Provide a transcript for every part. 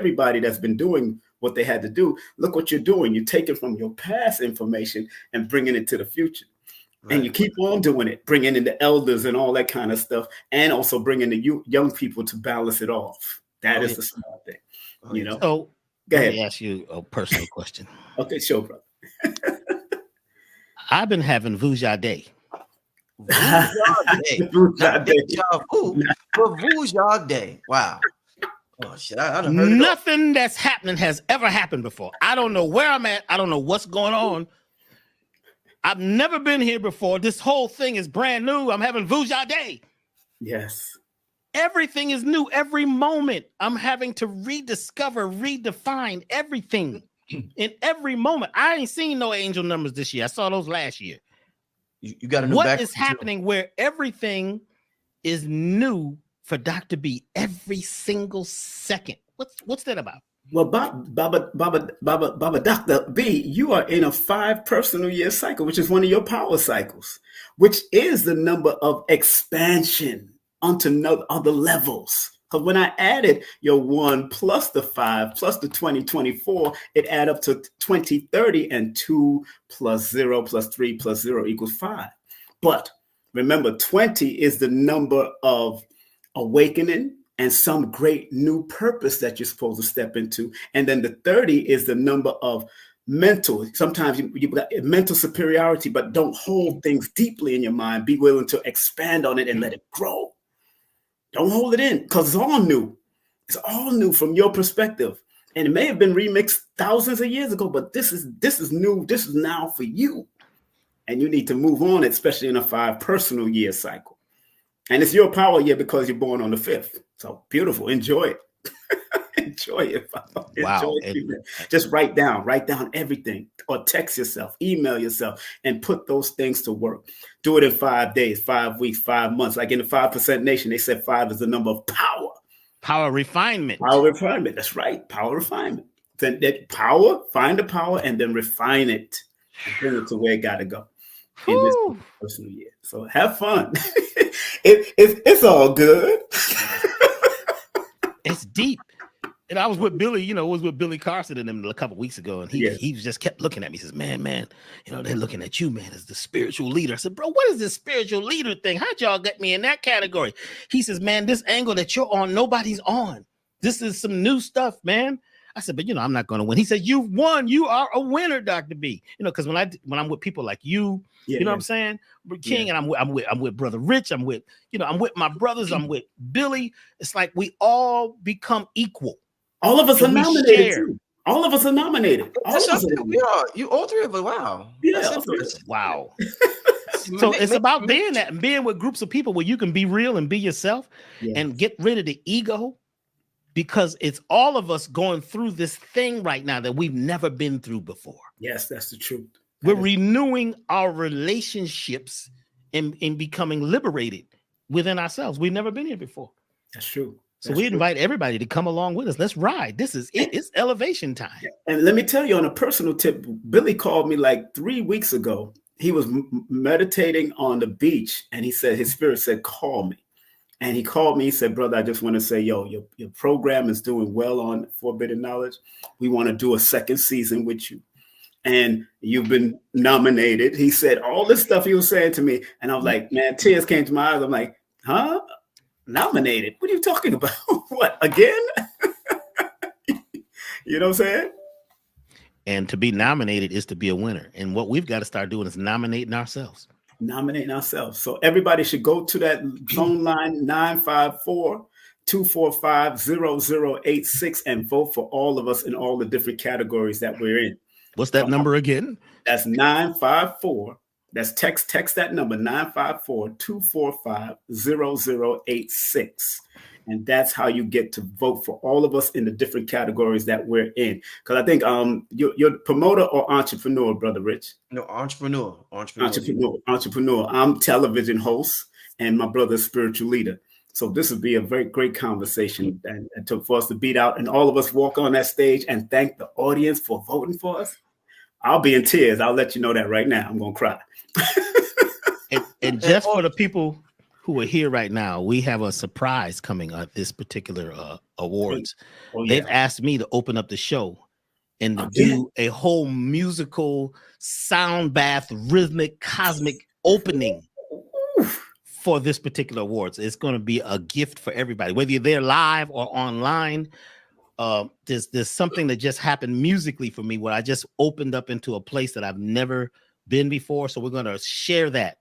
everybody that's been doing what they had to do. Look what you're doing. You're taking from your past information and bringing it to the future. Right. And you keep on doing it, bringing in the elders and all that kind of stuff, and also bringing the young people to balance it off. That is the smart thing, you know. So let me ask you a personal question. Okay, sure, brother. I've been having Vuja Day. Vuja Day. Wow. Oh shit! I don't heard nothing that's happening has ever happened before. I don't know where I'm at. I don't know what's going on. I've never been here before. This whole thing is brand new. I'm having Vuja Day. Yes. Everything is new. Every moment I'm having to rediscover, redefine everything in every moment. I ain't seen no angel numbers this year. I saw those last year. You got to know what is happening where everything is new for Dr. B every single second. What's that about? Well, Baba, Dr. B, you are in a 5 personal year cycle, which is one of your power cycles, which is the number of expansion onto other levels. Because when I added your 1 plus the 5 plus the 2024, it add up to 2030, and 2 plus 0 plus 3 plus 0 equals 5. But remember, 20 is the number of awakening and some great new purpose that you're supposed to step into. And then the 30 is the number of mental. Sometimes you've got mental superiority, but don't hold things deeply in your mind. Be willing to expand on it and let it grow. Don't hold it in, because it's all new. It's all new from your perspective. And it may have been remixed thousands of years ago, but this is new. This is now for you. And you need to move on, especially in a 5 personal year cycle. And it's your power year because you're born on the 5th. So beautiful. Enjoy it. Enjoy it. Wow. Enjoy it. Just write down everything, or text yourself, email yourself, and put those things to work. Do it in 5 days, 5 weeks, 5 months. Like in the 5% Nation, they said 5 is the number of power. Power refinement. Power refinement. That's right. Power refinement. Then that power, find the power, and then refine it and bring it to where it got to go in this personal year. So have fun. It's all good. It's deep. And I was with Billy, was with Billy Carson and them a couple weeks ago, and he just kept looking at me. He says, man, they're looking at you, man, as the spiritual leader. I said, bro, what is this spiritual leader thing? How'd y'all get me in that category? He says, man, this angle that you're on, nobody's on. This is some new stuff, man. I said, but I'm not going to win. He said, you've won. You are a winner, Dr. B. Because when I'm with people like you, what I'm saying, King, and I'm with Brother Rich. I'm with my brothers. I'm with Billy. It's like we all become equal. All of us are nominated too. All of us are nominated. We are. You all 3 of us. Wow. Yeah. Wow. So it's about being that and being with groups of people where you can be real and be yourself and get rid of the ego, because it's all of us going through this thing right now that we've never been through before. Yes, that's the truth. We're renewing our relationships and becoming liberated within ourselves. We've never been here before. That's true. So we invite everybody to come along with us. Let's ride. This is it. It's elevation time. And let me tell you on a personal tip, Billy called me like 3 weeks ago. He was meditating on the beach, and he said, his spirit said, call me. And he called me. He said, brother, I just want to say, your program is doing well on Forbidden Knowledge. We want to do a 2nd season with you. And you've been nominated. He said all this stuff he was saying to me. And I was like, man, tears came to my eyes. I'm like, huh? Nominated? What are you talking about? What, again? You know what I'm saying? And to be nominated is to be a winner. And what we've got to start doing is nominating ourselves. So everybody should go to that phone line 954-245-0086 and vote for all of us in all the different categories that we're in. What's that number again? That's 954. That's text that number 954-245-0086. And that's how you get to vote for all of us in the different categories that we're in. Because I think you're promoter or entrepreneur, Brother Rich? No, entrepreneur. I'm television host, and my brother's spiritual leader. So this would be a very great conversation and for us to beat out and all of us walk on that stage and thank the audience for voting for us. I'll be in tears. I'll let you know that right now. I'm going to cry. and just for the people who are here right now, we have a surprise coming at this particular awards. They've asked me to open up the show and to do a whole musical sound bath, rhythmic, cosmic opening for this particular awards. It's going to be a gift for everybody, whether you're there live or online. There's something that just happened musically for me where I just opened up into a place that I've never been before. So we're going to share that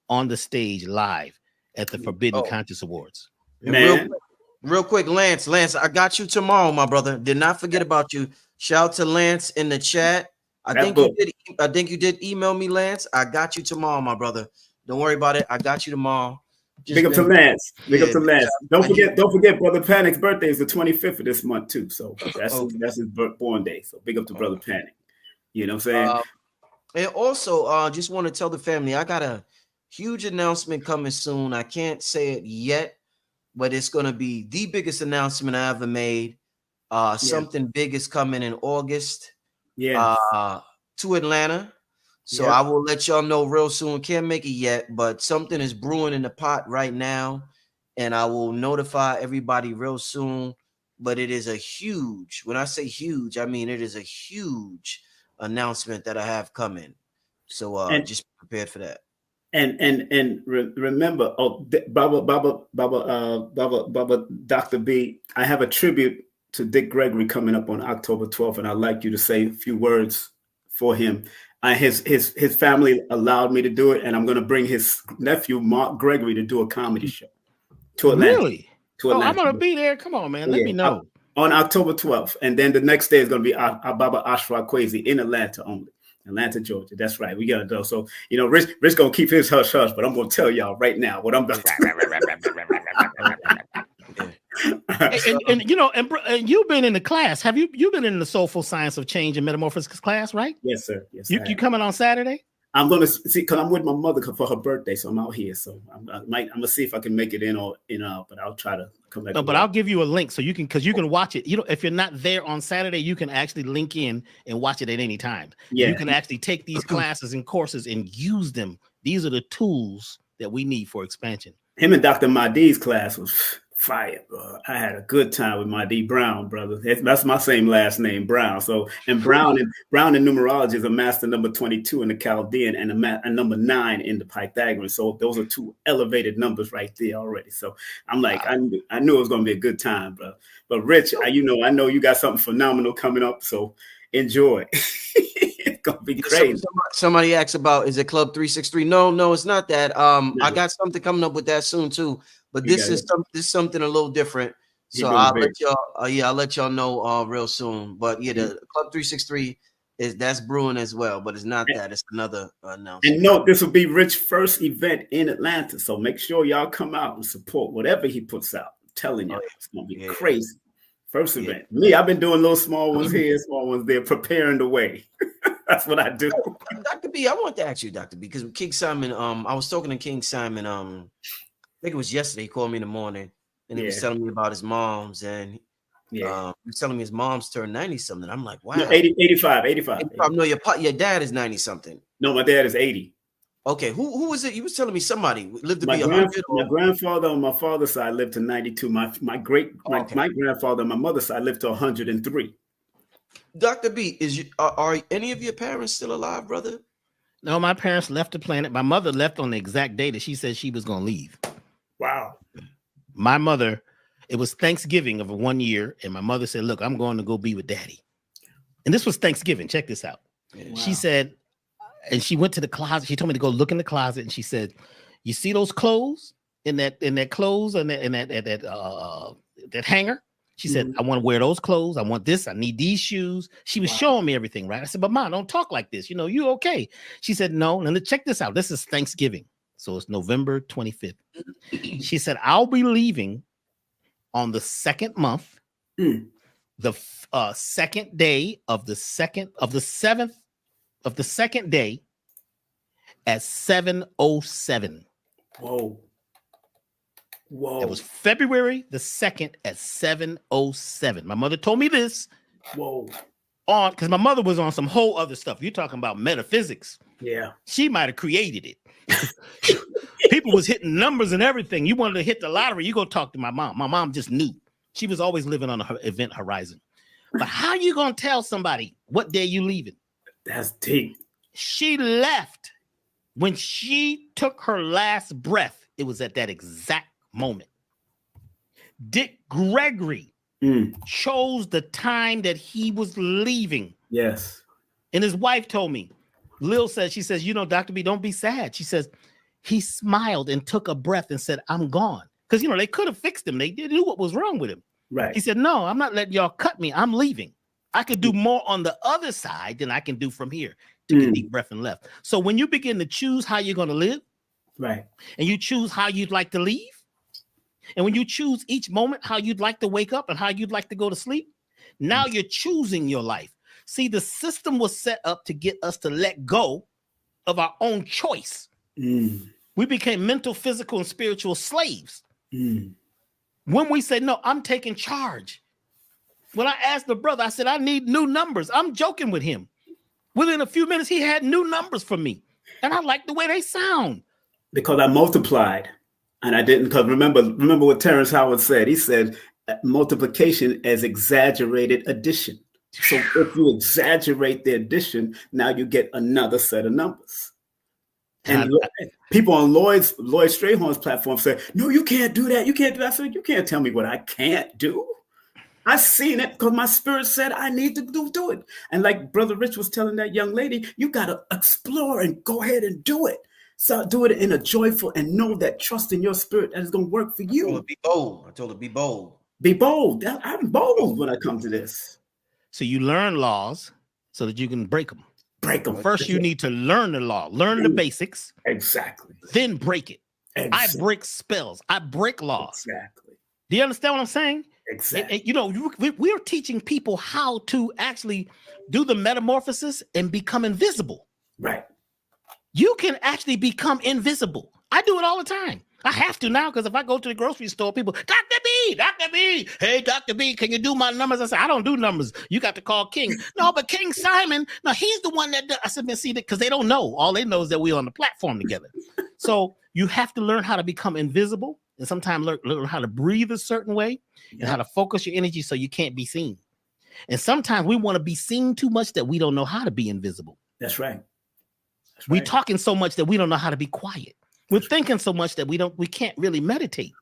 on the stage live at the Forbidden Conscious Awards. Real quick, Lance, I got you tomorrow, my brother. Did not forget about you. Shout out to Lance in the chat. I think you did email me, Lance. I got you tomorrow, my brother. Don't worry about it. I got you tomorrow. Big up to Lance. Big up to Lance. Don't forget, Brother Panic's birthday is the 25th of this month too. So that's his born day. So big up to Brother Panic. You know what I'm saying? And also, just want to tell the family I got a huge announcement coming soon. I can't say it yet, but it's going to be the biggest announcement I ever made. Something big is coming in August. To Atlanta. So I will let y'all know real soon. Can't make it yet, but something is brewing in the pot right now, and I will notify everybody real soon. But it is a huge, when I say huge, I mean it is a huge announcement that I have coming. So just be prepared for that. And remember, Baba, Dr. B, I have a tribute to Dick Gregory coming up on October 12th, and I'd like you to say a few words for him. His family allowed me to do it, and I'm going to bring his nephew Mark Gregory to do a comedy show to Atlanta. Really? I'm going to be there. Come on, man. Let me know. On October 12th, and then the next day is going to be Baba Ashraf Kwesi in Atlanta only. Atlanta, Georgia. That's right. We got to go. So, Rich going to keep his hush, but I'm going to tell y'all right now what I'm about to and you've been in the class. Have you've been in the Soulful Science of Change and Metamorphosis class, right? Yes, sir. Yes, you coming on Saturday? I'm gonna see because I'm with my mother for her birthday, so I'm out here. So I'm gonna see if I can make it in but I'll try to come back. No, but I'll give you a link so you can watch it. If you're not there on Saturday, you can actually link in and watch it at any time. Yeah, you can actually take these classes and courses and use them. These are the tools that we need for expansion. Him and Dr. Mahdi's class was fire, bro. I had a good time with Mahdi Brown, brother. That's my same last name, Brown. So, and Brown in numerology is a master number 22 in the Chaldean and a number 9 in the Pythagorean. So those are two elevated numbers right there already. So I'm like, I knew it was going to be a good time, bro. But Rich, I know you got something phenomenal coming up. So enjoy. It's going to be crazy. Somebody asked about, is it Club 363? No, it's not that. No. I got something coming up with that soon too. But this is something a little different. So I'll let y'all know real soon. But the Club 363 that's brewing as well, but it's not that. It's another announcement. And no, this will be Rich's first event in Atlanta. So make sure y'all come out and support whatever he puts out. I'm telling you, it's gonna be crazy. First event. Me, I've been doing little small ones here, small ones there, preparing the way. That's what I do. Dr. B, I want to ask you, Dr. B, because King Simon, I was talking to King Simon, I think it was yesterday. He called me in the morning and he was telling me about his mom's, and he was telling me his mom's turned 90 something. I'm like, wow. No, 85. No, your dad is 90 something. No, my dad is 80. Okay, who was it? You was telling me somebody lived to be 100. My grandfather on my father's side lived to 92. My grandfather on my mother's side lived to 103. Dr. B, are any of your parents still alive, brother? No, my parents left the planet. My mother left on the exact day that she said she was going to leave. Wow. My mother, it was Thanksgiving of 1 year, and my mother said, look, I'm going to go be with daddy. And this was Thanksgiving. Check this out. Wow. She said, and she went to the closet. She told me to go look in the closet, and she said, you see those clothes in that clothes and that hanger? She said, I want to wear those clothes. I want this. I need these shoes. She was showing me everything, right? I said, but Mom, don't talk like this. You okay? She said, no. And check this out. This is Thanksgiving. So it's November 25th. She said, I'll be leaving on the second month, the second day of the seventh of the second day at 7:07. Whoa. It was February the 2nd at 7:07. My mother told me this. Whoa. on, because my mother was on some whole other stuff. You're talking about metaphysics. Yeah. She might have created it. People was hitting numbers and everything. You wanted to hit the lottery, you go talk to my mom. My mom just knew. She was always living on her event horizon. But how you gonna tell somebody what day you leaving? That's deep. She left when she took her last breath. It was at that exact moment. Dick Gregory chose the time that he was leaving. Yes. And his wife told me, Lil said, she says, you know, Dr. B, don't be sad. She says, he smiled and took a breath and said, I'm gone. Because, you know, they could have fixed him. They knew what was wrong with him. Right. He said, no, I'm not letting y'all cut me. I'm leaving. I could do more on the other side than I can do from here. Took a deep breath and left. So when you begin to choose how you're going to live, right, and you choose how you'd like to leave, and when you choose each moment how you'd like to wake up and how you'd like to go to sleep, now you're choosing your life. See, the system was set up to get us to let go of our own choice. We became mental, physical, and spiritual slaves. When we say, no, I'm taking charge. When I asked the brother, I said, I need new numbers. I'm joking with him. Within a few minutes, he had new numbers for me. And I like the way they sound. Because I multiplied. And I didn't, because remember what Terrence Howard said. He said, multiplication as exaggerated addition. So if you exaggerate the addition, now you get another set of numbers. And people on Lloyd Strayhorn's platform say, no, you can't do that. You can't do that. I said, you can't tell me what I can't do. I seen it because my spirit said I need to do it. And like Brother Rich was telling that young lady, you got to explore and go ahead and do it. So do it in a joyful and know that trust in your spirit that is going to work for you. I told her be bold. I told her be bold. Be bold. I'm bold when I come to this. So you learn laws so that you can break them. Break them. First, you need to learn the law, learn the basics. Exactly. Then break it. Exactly. I break spells. I break laws. Exactly. Do you understand what I'm saying? Exactly. And, you know, we're teaching people how to actually do the metamorphosis and become invisible. Right. You can actually become invisible. I do it all the time. I have to now because if I go to the grocery store, people, Dr. B, hey, Dr. B, can you do my numbers? I said, I don't do numbers. You got to call King. No, but King Simon, no, he's the one that does. I said, man, see, because they don't know. All they know is that we're on the platform together. So you have to learn how to become invisible and sometimes learn how to breathe a certain way and how to focus your energy so you can't be seen. And sometimes we want to be seen too much that we don't know how to be invisible. That's right. We're talking so much that we don't know how to be quiet. We're thinking so much that we can't really meditate.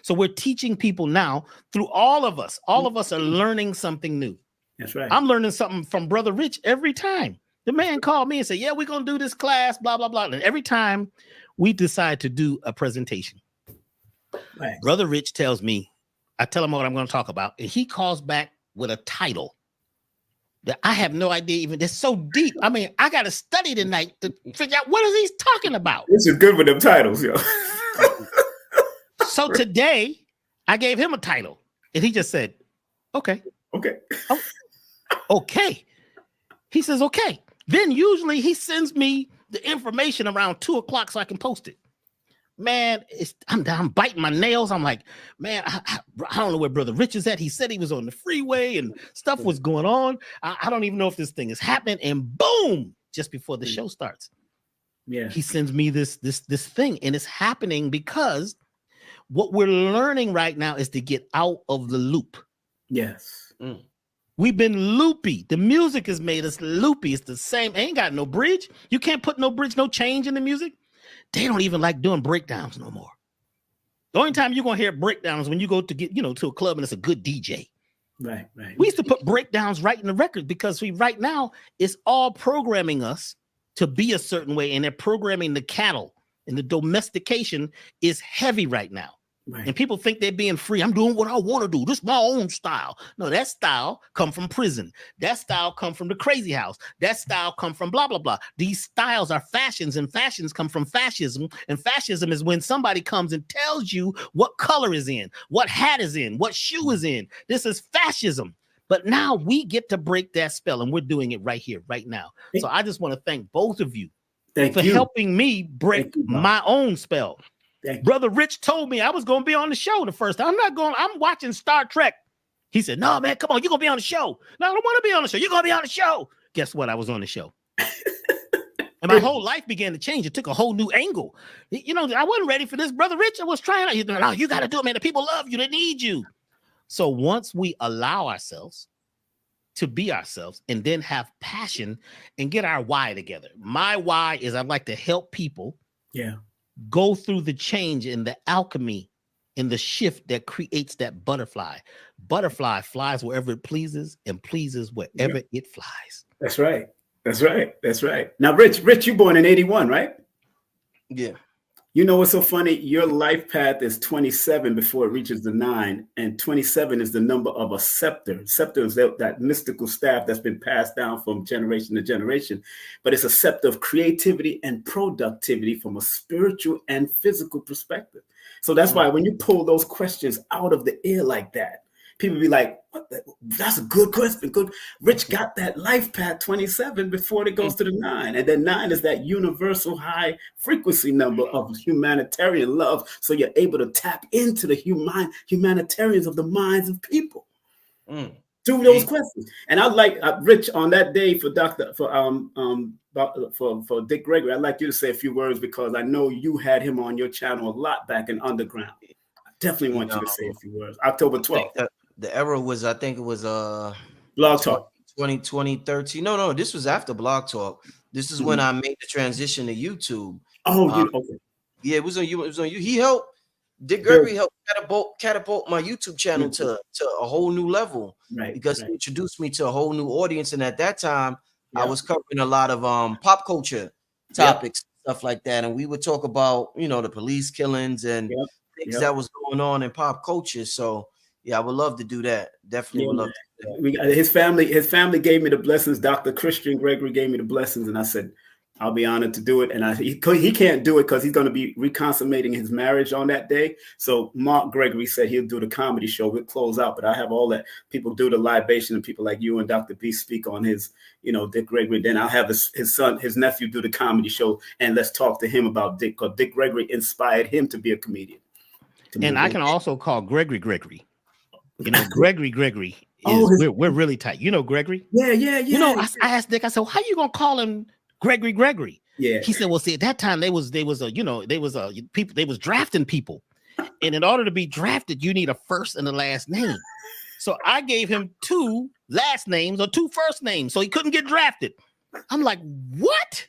So we're teaching people now through all of us are learning something new. That's right. I'm learning something from Brother Rich every time. The man called me and said, yeah, we're going to do this class, blah, blah, blah. And every time we decide to do a presentation, right, Brother Rich tells me, I tell him what I'm going to talk about. And he calls back with a title that I have no idea even. It's so deep. I mean, I got to study tonight to figure out what is he talking about. This is good with them titles, yo. So today, I gave him a title, and he just said, okay. Okay. Oh, okay. He says, okay. Then usually he sends me the information around 2 o'clock so I can post it. Man, I'm biting my nails. I'm like, man, I don't know where Brother Rich is at. He said he was on the freeway and stuff was going on. I don't even know if this thing is happening. And boom, just before the show starts, he sends me this thing, and it's happening because what we're learning right now is to get out of the loop. Yes. We've been loopy. The music has made us loopy. It's the same. Ain't got no bridge. You can't put no bridge, no change in the music. They don't even like doing breakdowns no more. The only time you're going to hear breakdowns when you go to get, to a club and it's a good DJ. Right, right. We used to put breakdowns right in the record because right now it's all programming us to be a certain way, and they're programming the cattle, and the domestication is heavy right now. Right. And people think they're being free. I'm doing what I want to do. This is my own style. No, that style come from prison. That style come from the crazy house. That style come from blah, blah, blah. These styles are fashions, and fashions come from fascism. And fascism is when somebody comes and tells you what color is in, what hat is in, what shoe is in. This is fascism. But now we get to break that spell, and we're doing it right here, right now. So I just want to thank both of you for helping me break my own spell. Brother Rich told me I was going to be on the show the first time. I'm watching Star Trek. He said, no, man, come on, you're going to be on the show. No, I don't want to be on the show. You're going to be on the show. Guess what? I was on the show. And my whole life began to change. It took a whole new angle. You know, I wasn't ready for this. Brother Rich, I was trying. You know, you got to do it, man. The people love you. They need you. So once we allow ourselves to be ourselves and then have passion and get our why together. My why is I'd like to help people go through the change in the alchemy, in the shift that creates that butterfly. Butterfly flies wherever it pleases and pleases wherever it flies. That's right. That's right. That's right. Now, Rich, you born in 81, right? Yeah. You know what's so funny? Your life path is 27 before it reaches the 9, and 27 is the number of a scepter. Scepter is that mystical staff that's been passed down from generation to generation, but it's a scepter of creativity and productivity from a spiritual and physical perspective. So that's why when you pull those questions out of the air like that, people be like, what that's a good question. Good. Rich got that life path 27 before it goes to the 9. And then 9 is that universal high frequency number of humanitarian love. So you're able to tap into the humanitarians of the minds of people through those questions. And I like Rich on that day for Dick Gregory. I'd like you to say a few words because I know you had him on your channel a lot back in Underground. I definitely want you to say a few words. October 12th. The era was, I think it was Blog Talk 2013. No, this was after Blog Talk. This is when I made the transition to YouTube. Oh, okay. Yeah, it was on you. It was on you. He helped. Dick Gregory helped catapult my YouTube channel to a whole new level, because he introduced me to a whole new audience. And at that time, I was covering a lot of pop culture topics, stuff like that, and we would talk about the police killings and things that was going on in pop culture. So. Yeah, I would love to do that. Definitely would love to do that. His family gave me the blessings. Dr. Christian Gregory gave me the blessings, and I said, I'll be honored to do it. And he can't do it because he's going to be reconsummating his marriage on that day. So Mark Gregory said he'll do the comedy show. We'll close out, but I have all that people do the libation, and people like you and Dr. B speak on his, Dick Gregory. Then I'll have his nephew do the comedy show, and let's talk to him about Dick, because Dick Gregory inspired him to be a comedian. And I can also call Gregory. Gregory is we're really tight. You know Gregory? Yeah. I asked Dick, I said, well, how you gonna call him Gregory? Yeah. He said, well, see, at that time they was drafting people. And in order to be drafted, you need a first and a last name. So I gave him 2 last names or 2 first names, so he couldn't get drafted. I'm like, what?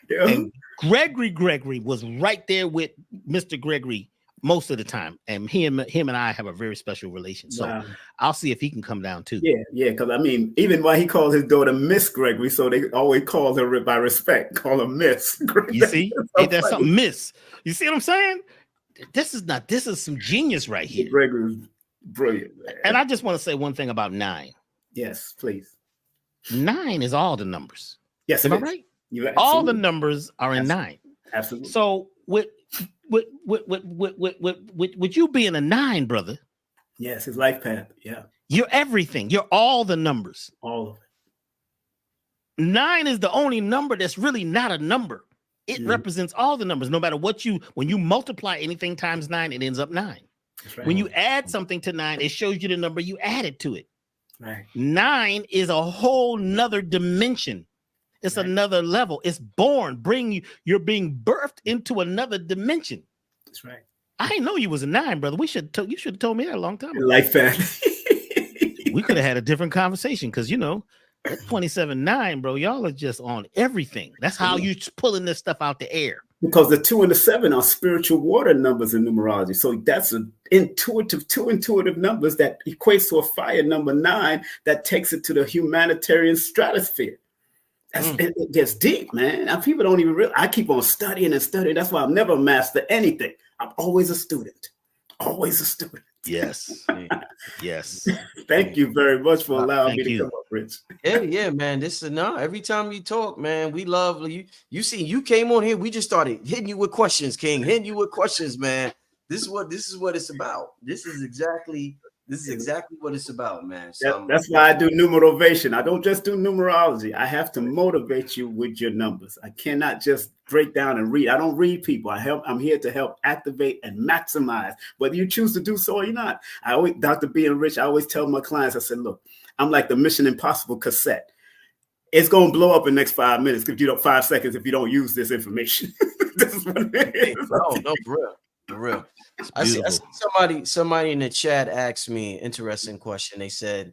And Gregory was right there with Mr. Gregory most of the time, and him and I have a very special relation. So I'll see if he can come down too. Yeah. Because I mean, even while he called his daughter Miss Gregory, so they always call her by respect, call her Miss. You see, ain't that something, Miss? You see what I'm saying? This is some genius right here. Gregory's brilliant, man. And I just want to say one thing about 9. Yes, please. 9 is all the numbers. Yes, am I right? All the numbers are in 9. Absolutely. So with you being a 9, brother. Yes, his life path. Yeah. You're everything. You're all the numbers. All of it. 9 is the only number that's really not a number. It represents all the numbers. No matter when you multiply anything times 9, it ends up 9. That's right. When you add something to 9, it shows you the number you added to it. Right. 9 is a whole nother dimension. It's another level. It's born. You're being birthed into another dimension. That's right. I didn't know you was a 9, brother. You should have told me that a long time ago. Like that. We could have had a different conversation because that 27-9, bro. Y'all are just on everything. That's how you pulling this stuff out the air. Because the 2 and the 7 are spiritual water numbers in numerology. So that's two intuitive numbers that equates to a fire number 9 that takes it to the humanitarian stratosphere. It gets deep, man. Now, people don't even realize. I keep on studying and studying. That's why I'll never master anything. I'm always a student. Always a student. Yes. Yes. Thank you very much for allowing me to come up, Rich. Yeah, man. This is every time you talk, man, we love you. You see, you came on here, we just started hitting you with questions, King. Hitting you with questions, man. This is what it's about. This is exactly This is exactly what it's about, man. So that's why I do numerovation. I don't just do numerology. I have to motivate you with your numbers. I cannot just break down and read. I don't read people. I'm here to help activate and maximize, whether you choose to do so or not. I always, Dr. B and Rich, I always tell my clients, I said, look, I'm like the Mission Impossible cassette. It's going to blow up in the next 5 minutes if you don't 5 seconds if you don't use this information. This is what it is. No, for real. I see somebody in the chat asked me an interesting question. They said,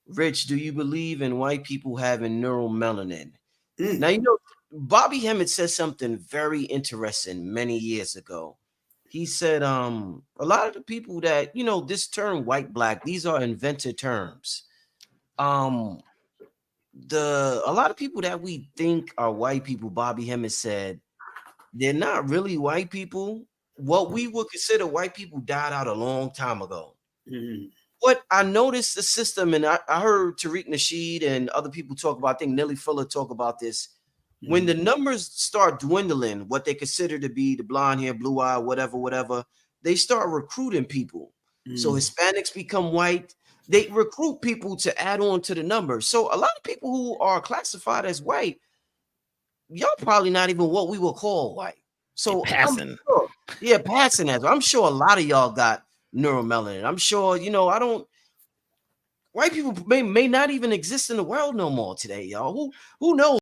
Rich, do you believe in white people having neuromelanin? Now, you know, Bobby Hemmett said something very interesting many years ago. He said, a lot of the people that, you know, this term white, black, these are invented terms. A lot of people that we think are white people, Bobby Hemmett said, they're not really white people. What we would consider white people died out a long time ago. What I noticed the system, and I heard Tariq Nasheed and other people talk about, I think Nelly Fuller talk about this. When the numbers start dwindling, what they consider to be the blonde hair, blue eye, whatever, they start recruiting people. So Hispanics become white. They recruit people to add on to the numbers. So a lot of people who are classified as white, y'all probably not even what we would call white. So passing. Passing as I'm sure a lot of y'all got neuromelanin. I'm sure, you know, white people may not even exist in the world no more today, y'all. Who knows?